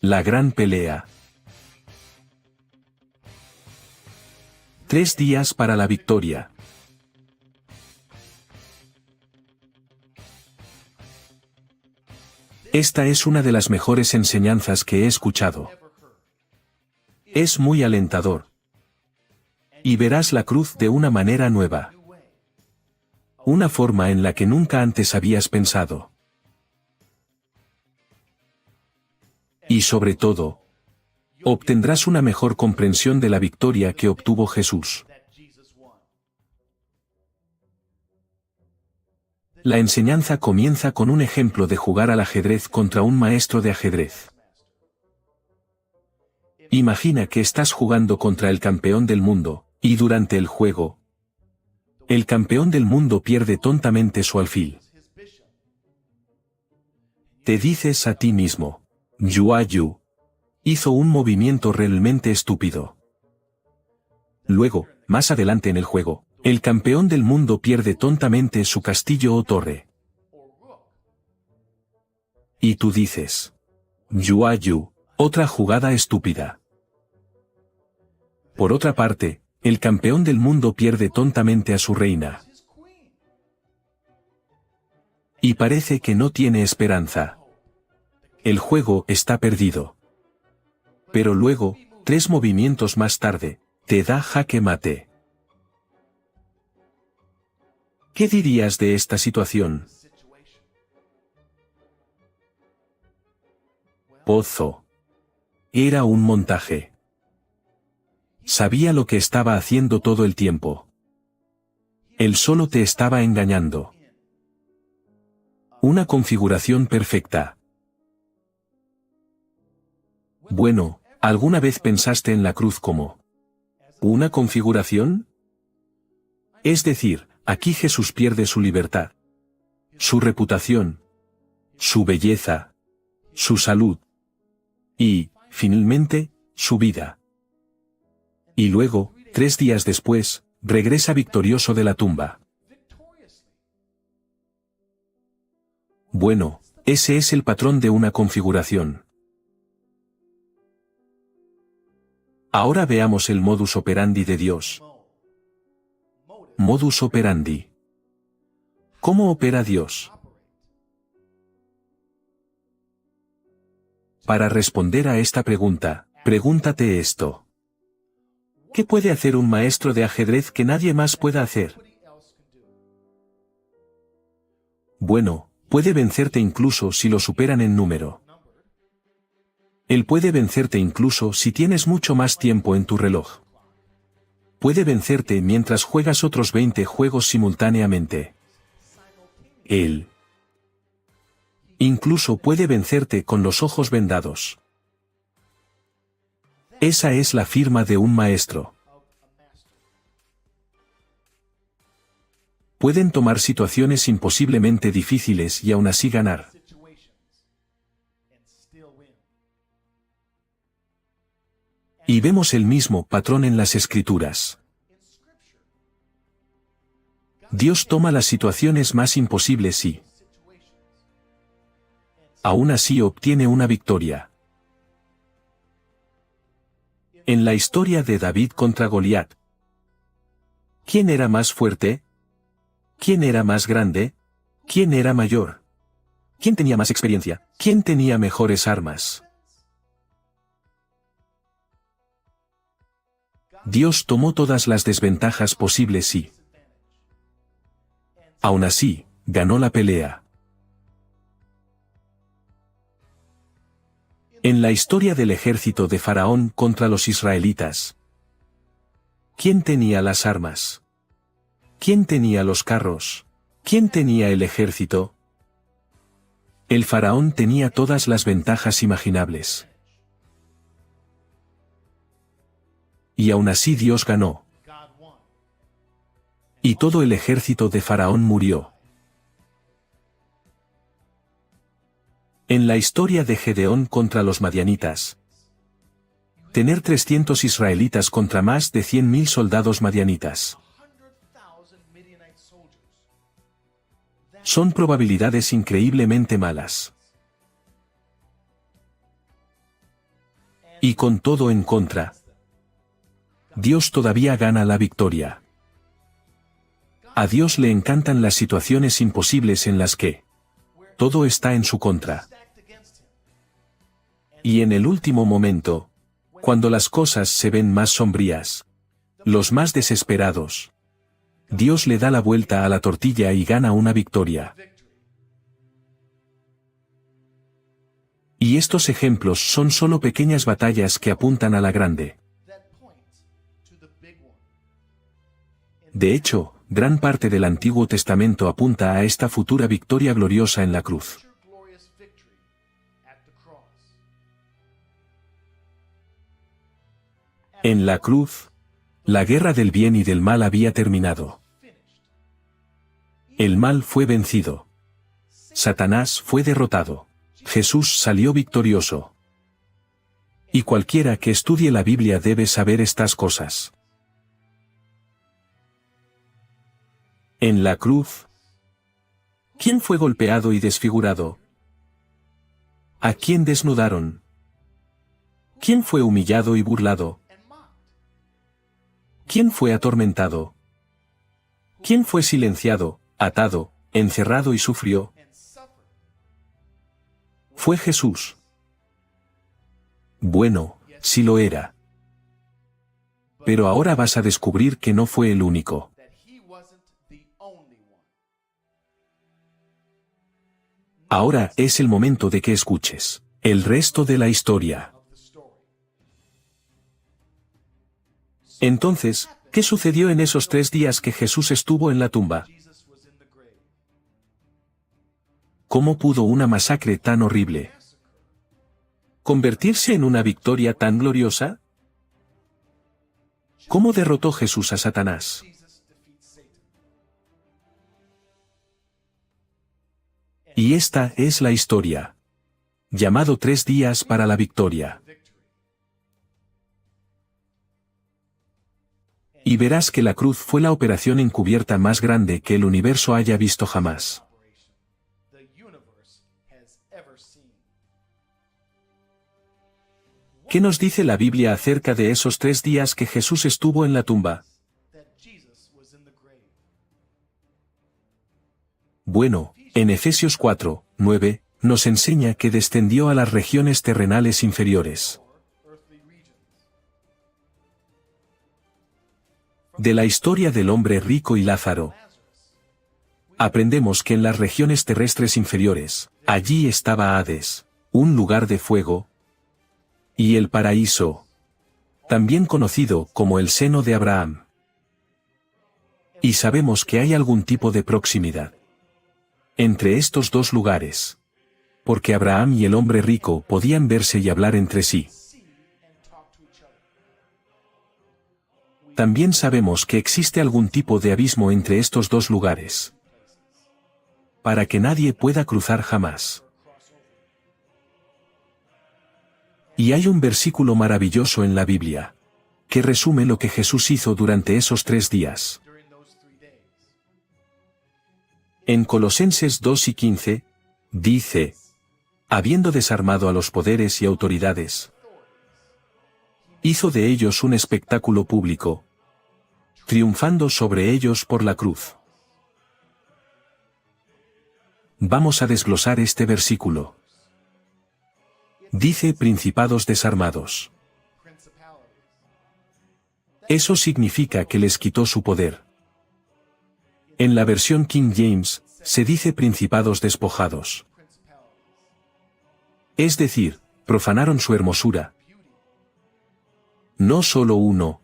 La gran pelea. 3 días para la victoria. Esta es una de las mejores enseñanzas que he escuchado. Es muy alentador. Y verás la cruz de una manera nueva. Una forma en la que nunca antes habías pensado. Y sobre todo, obtendrás una mejor comprensión de la victoria que obtuvo Jesús. La enseñanza comienza con un ejemplo de jugar al ajedrez contra un maestro de ajedrez. Imagina que estás jugando contra el campeón del mundo, y durante el juego, el campeón del mundo pierde tontamente su alfil. Te dices a ti mismo, Yu hizo un movimiento realmente estúpido. Luego, más adelante en el juego, el campeón del mundo pierde tontamente su castillo o torre. Y tú dices, Yu, otra jugada estúpida. Por otra parte, el campeón del mundo pierde tontamente a su reina. Y parece que no tiene esperanza. El juego está perdido. Pero luego, 3 movimientos más tarde, te da jaque mate. ¿Qué dirías de esta situación? Pozo. Era un montaje. Sabía lo que estaba haciendo todo el tiempo. Él solo te estaba engañando. Una configuración perfecta. Bueno, ¿alguna vez pensaste en la cruz como una configuración? Es decir, aquí Jesús pierde su libertad, su reputación, su belleza, su salud y, finalmente, su vida. Y luego, 3 días después, regresa victorioso de la tumba. Bueno, ese es el patrón de una configuración. Ahora veamos el modus operandi de Dios. Modus operandi. ¿Cómo opera Dios? Para responder a esta pregunta, pregúntate esto. ¿Qué puede hacer un maestro de ajedrez que nadie más pueda hacer? Bueno, puede vencerte incluso si lo superan en número. Él puede vencerte incluso si tienes mucho más tiempo en tu reloj. Puede vencerte mientras juegas otros 20 juegos simultáneamente. Él incluso puede vencerte con los ojos vendados. Esa es la firma de un maestro. Pueden tomar situaciones imposiblemente difíciles y aún así ganar. Y vemos el mismo patrón en las Escrituras. Dios toma las situaciones más imposibles y, aún así obtiene una victoria. En la historia de David contra Goliat, ¿quién era más fuerte? ¿Quién era más grande? ¿Quién era mayor? ¿Quién tenía más experiencia? ¿Quién tenía mejores armas? Dios tomó todas las desventajas posibles y, aún así, ganó la pelea. En la historia del ejército de Faraón contra los israelitas, ¿quién tenía las armas? ¿Quién tenía los carros? ¿Quién tenía el ejército? El faraón tenía todas las ventajas imaginables. Y aún así Dios ganó. Y todo el ejército de Faraón murió. En la historia de Gedeón contra los madianitas, tener 300 israelitas contra más de 100.000 soldados madianitas. Son probabilidades increíblemente malas. Y con todo en contra, Dios todavía gana la victoria. A Dios le encantan las situaciones imposibles en las que todo está en su contra. Y en el último momento, cuando las cosas se ven más sombrías, los más desesperados, Dios le da la vuelta a la tortilla y gana una victoria. Y estos ejemplos son solo pequeñas batallas que apuntan a la grande. De hecho, gran parte del Antiguo Testamento apunta a esta futura victoria gloriosa en la cruz. En la cruz, la guerra del bien y del mal había terminado. El mal fue vencido. Satanás fue derrotado. Jesús salió victorioso. Y cualquiera que estudie la Biblia debe saber estas cosas. En la cruz, ¿quién fue golpeado y desfigurado? ¿A quién desnudaron? ¿Quién fue humillado y burlado? ¿Quién fue atormentado? ¿Quién fue silenciado, atado, encerrado y sufrió? Fue Jesús. Bueno, sí lo era. Pero ahora vas a descubrir que no fue el único. Ahora es el momento de que escuches el resto de la historia. Entonces, ¿qué sucedió en esos 3 días que Jesús estuvo en la tumba? ¿Cómo pudo una masacre tan horrible convertirse en una victoria tan gloriosa? ¿Cómo derrotó Jesús a Satanás? Y esta es la historia. Llamado 3 días para la victoria. Y verás que la cruz fue la operación encubierta más grande que el universo haya visto jamás. ¿Qué nos dice la Biblia acerca de esos 3 días que Jesús estuvo en la tumba? Bueno, en Efesios 4, 9, nos enseña que descendió a las regiones terrenales inferiores. De la historia del hombre rico y Lázaro, aprendemos que en las regiones terrestres inferiores, allí estaba Hades, un lugar de fuego, y el paraíso, también conocido como el seno de Abraham. Y sabemos que hay algún tipo de proximidad entre estos dos lugares, porque Abraham y el hombre rico podían verse y hablar entre sí. También sabemos que existe algún tipo de abismo entre estos dos lugares, para que nadie pueda cruzar jamás. Y hay un versículo maravilloso en la Biblia, que resume lo que Jesús hizo durante esos 3 días. En Colosenses 2:15, dice, habiendo desarmado a los poderes y autoridades, hizo de ellos un espectáculo público, triunfando sobre ellos por la cruz. Vamos a desglosar este versículo. Dice principados desarmados. Eso significa que les quitó su poder. En la versión King James, se dice principados despojados. Es decir, profanaron su hermosura. No solo uno,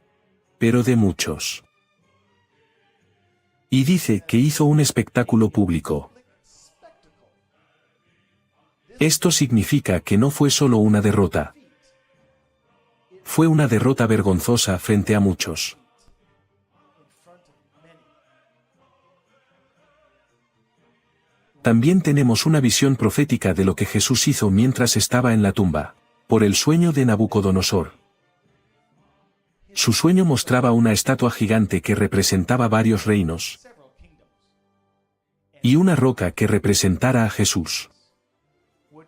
pero de muchos. Y dice que hizo un espectáculo público. Esto significa que no fue solo una derrota. Fue una derrota vergonzosa frente a muchos. También tenemos una visión profética de lo que Jesús hizo mientras estaba en la tumba, por el sueño de Nabucodonosor. Su sueño mostraba una estatua gigante que representaba varios reinos, y una roca que representara a Jesús.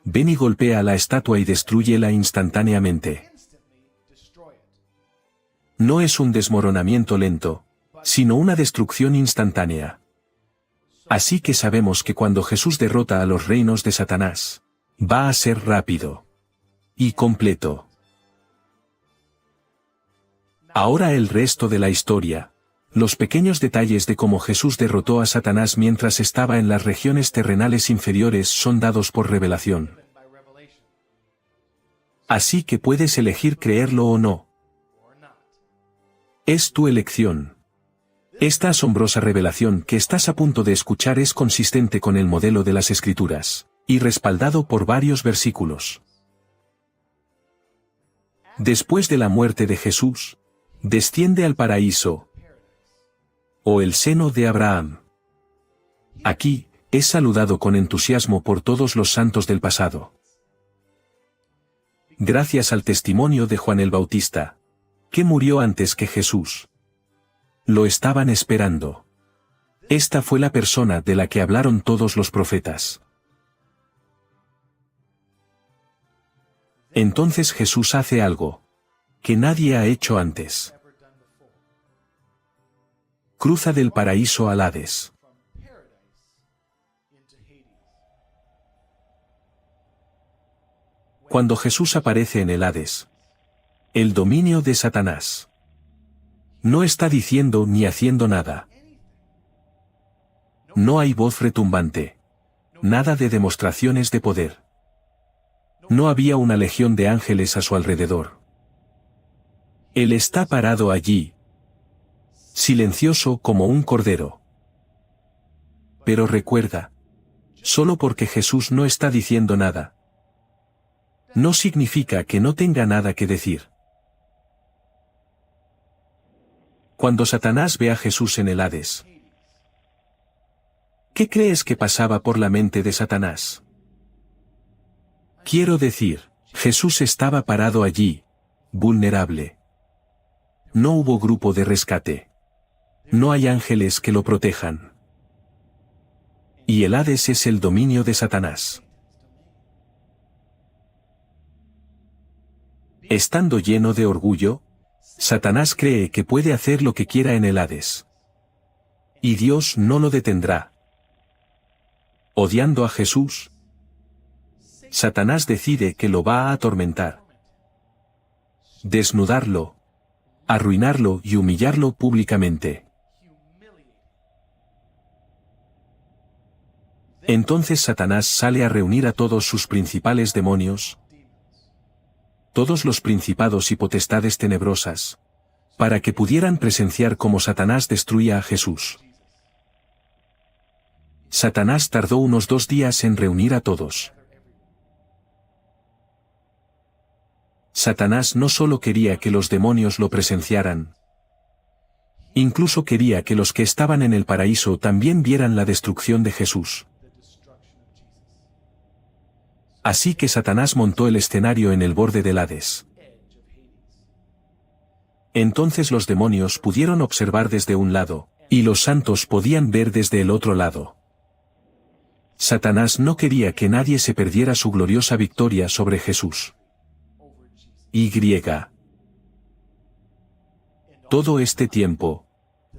Ven y golpea la estatua y destrúyela instantáneamente. No es un desmoronamiento lento, sino una destrucción instantánea. Así que sabemos que cuando Jesús derrota a los reinos de Satanás, va a ser rápido y completo. Ahora el resto de la historia. Los pequeños detalles de cómo Jesús derrotó a Satanás mientras estaba en las regiones terrenales inferiores son dados por revelación. Así que puedes elegir creerlo o no. Es tu elección. Esta asombrosa revelación que estás a punto de escuchar es consistente con el modelo de las Escrituras, y respaldado por varios versículos. Después de la muerte de Jesús, desciende al paraíso, o el seno de Abraham. Aquí, es saludado con entusiasmo por todos los santos del pasado. Gracias al testimonio de Juan el Bautista, que murió antes que Jesús. Lo estaban esperando. Esta fue la persona de la que hablaron todos los profetas. Entonces Jesús hace algo que nadie ha hecho antes. Cruza del paraíso al Hades. Cuando Jesús aparece en el Hades, el dominio de Satanás, no está diciendo ni haciendo nada. No hay voz retumbante. Nada de demostraciones de poder. No había una legión de ángeles a su alrededor. Él está parado allí, silencioso como un cordero. Pero recuerda, solo porque Jesús no está diciendo nada, no significa que no tenga nada que decir. Cuando Satanás ve a Jesús en el Hades, ¿qué crees que pasaba por la mente de Satanás? Quiero decir, Jesús estaba parado allí, vulnerable. No hubo grupo de rescate. No hay ángeles que lo protejan. Y el Hades es el dominio de Satanás. Estando lleno de orgullo, Satanás cree que puede hacer lo que quiera en el Hades. Y Dios no lo detendrá. Odiando a Jesús, Satanás decide que lo va a atormentar, desnudarlo, arruinarlo y humillarlo públicamente. Entonces Satanás sale a reunir a todos sus principales demonios, todos los principados y potestades tenebrosas, para que pudieran presenciar cómo Satanás destruía a Jesús. Satanás tardó unos 2 días en reunir a todos. Satanás no solo quería que los demonios lo presenciaran, incluso quería que los que estaban en el paraíso también vieran la destrucción de Jesús. Así que Satanás montó el escenario en el borde del Hades. Entonces los demonios pudieron observar desde un lado, y los santos podían ver desde el otro lado. Satanás no quería que nadie se perdiera su gloriosa victoria sobre Jesús. Todo este tiempo,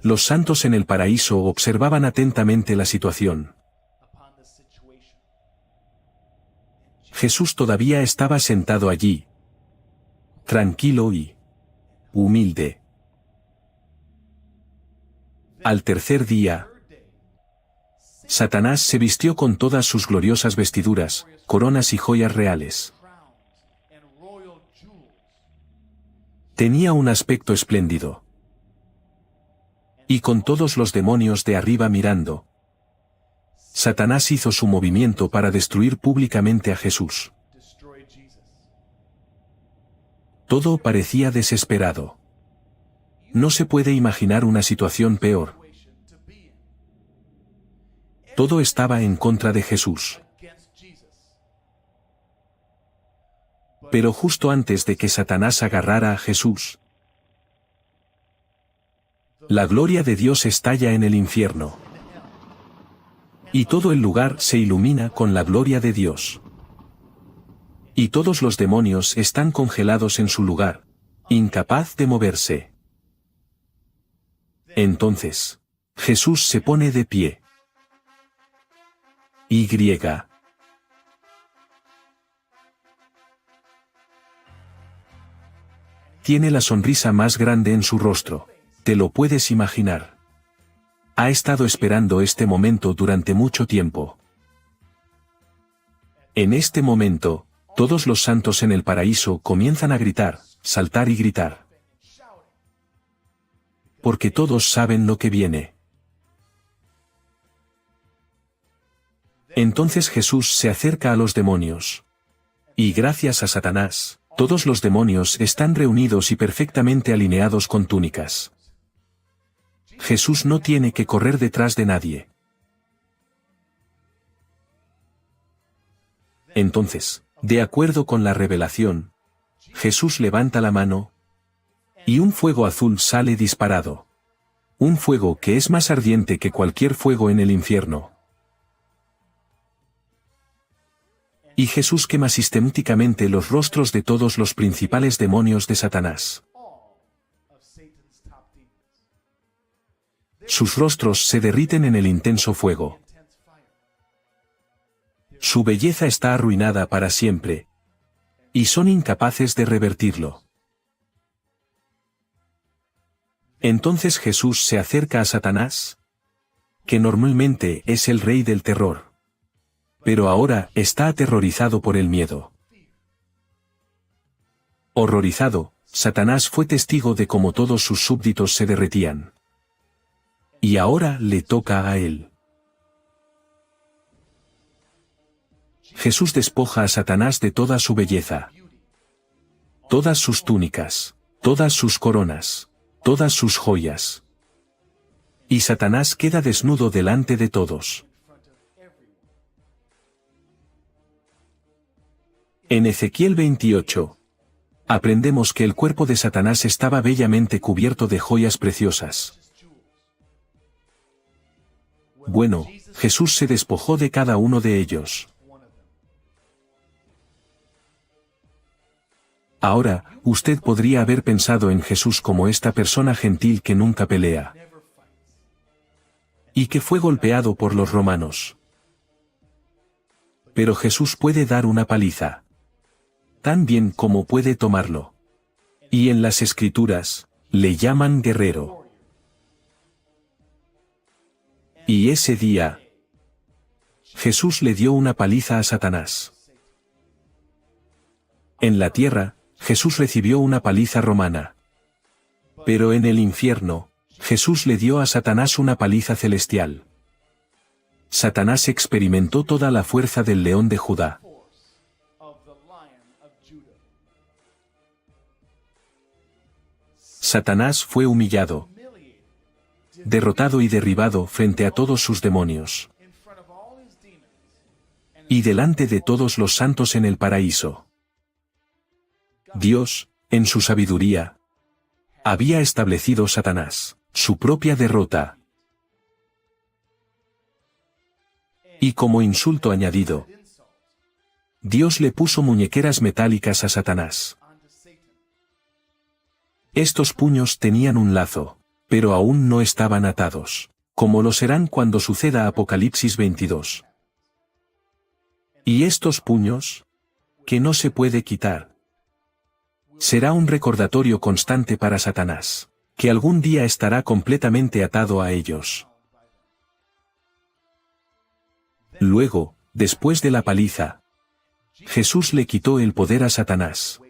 los santos en el paraíso observaban atentamente la situación. Jesús todavía estaba sentado allí, tranquilo y humilde. Al tercer día, Satanás se vistió con todas sus gloriosas vestiduras, coronas y joyas reales. Tenía un aspecto espléndido. Y con todos los demonios de arriba mirando, Satanás hizo su movimiento para destruir públicamente a Jesús. Todo parecía desesperado. No se puede imaginar una situación peor. Todo estaba en contra de Jesús. Pero justo antes de que Satanás agarrara a Jesús, la gloria de Dios estalla en el infierno. Y todo el lugar se ilumina con la gloria de Dios. Y todos los demonios están congelados en su lugar, incapaz de moverse. Entonces, Jesús se pone de pie. Y. Tiene la sonrisa más grande en su rostro. ¿Te lo puedes imaginar? Ha estado esperando este momento durante mucho tiempo. En este momento, todos los santos en el paraíso comienzan a gritar, saltar y gritar. Porque todos saben lo que viene. Entonces Jesús se acerca a los demonios. Y gracias a Satanás, todos los demonios están reunidos y perfectamente alineados con túnicas. Jesús no tiene que correr detrás de nadie. Entonces, de acuerdo con la revelación, Jesús levanta la mano, y un fuego azul sale disparado. Un fuego que es más ardiente que cualquier fuego en el infierno. Y Jesús quema sistemáticamente los rostros de todos los principales demonios de Satanás. Sus rostros se derriten en el intenso fuego. Su belleza está arruinada para siempre. Y son incapaces de revertirlo. Entonces Jesús se acerca a Satanás, que normalmente es el rey del terror. Pero ahora está aterrorizado por el miedo. Horrorizado, Satanás fue testigo de cómo todos sus súbditos se derretían. Y ahora le toca a él. Jesús despoja a Satanás de toda su belleza. Todas sus túnicas, todas sus coronas, todas sus joyas. Y Satanás queda desnudo delante de todos. En Ezequiel 28, aprendemos que el cuerpo de Satanás estaba bellamente cubierto de joyas preciosas. Bueno, Jesús se despojó de cada uno de ellos. Ahora, usted podría haber pensado en Jesús como esta persona gentil que nunca pelea. Y que fue golpeado por los romanos. Pero Jesús puede dar una paliza. Tan bien como puede tomarlo. Y en las Escrituras, le llaman guerrero. Y ese día, Jesús le dio una paliza a Satanás. En la tierra, Jesús recibió una paliza romana. Pero en el infierno, Jesús le dio a Satanás una paliza celestial. Satanás experimentó toda la fuerza del león de Judá. Satanás fue humillado, derrotado y derribado frente a todos sus demonios. Y delante de todos los santos en el paraíso. Dios, en su sabiduría, había establecido Satanás, su propia derrota. Y como insulto añadido, Dios le puso muñequeras metálicas a Satanás. Estos puños tenían un lazo, pero aún no estaban atados, como lo serán cuando suceda Apocalipsis 22. Y estos puños, que no se puede quitar, será un recordatorio constante para Satanás, que algún día estará completamente atado a ellos. Luego, después de la paliza, Jesús le quitó el poder a Satanás.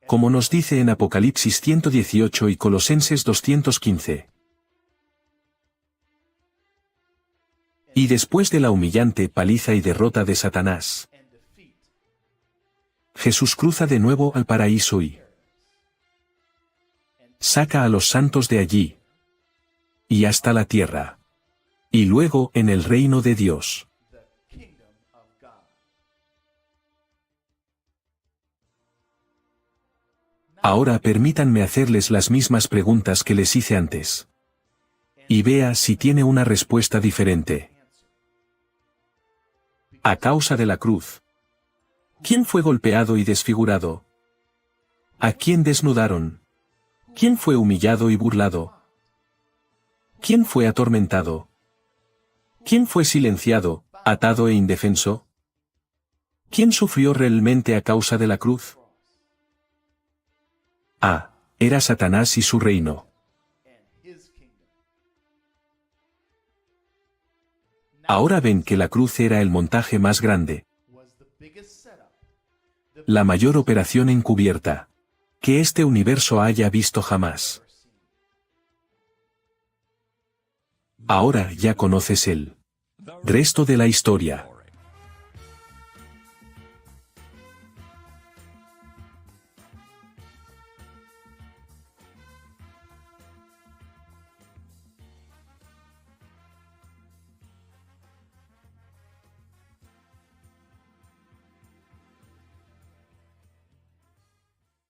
Como nos dice en Apocalipsis 118 y Colosenses 2:15. Y después de la humillante paliza y derrota de Satanás, Jesús cruza de nuevo al paraíso y saca a los santos de allí y hasta la tierra, y luego en el reino de Dios. Ahora permítanme hacerles las mismas preguntas que les hice antes. Y vea si tiene una respuesta diferente. A causa de la cruz, ¿quién fue golpeado y desfigurado? ¿A quién desnudaron? ¿Quién fue humillado y burlado? ¿Quién fue atormentado? ¿Quién fue silenciado, atado e indefenso? ¿Quién sufrió realmente a causa de la cruz? Era Satanás y su reino. Ahora ven que la cruz era el montaje más grande, la mayor operación encubierta que este universo haya visto jamás. Ahora ya conoces el resto de la historia.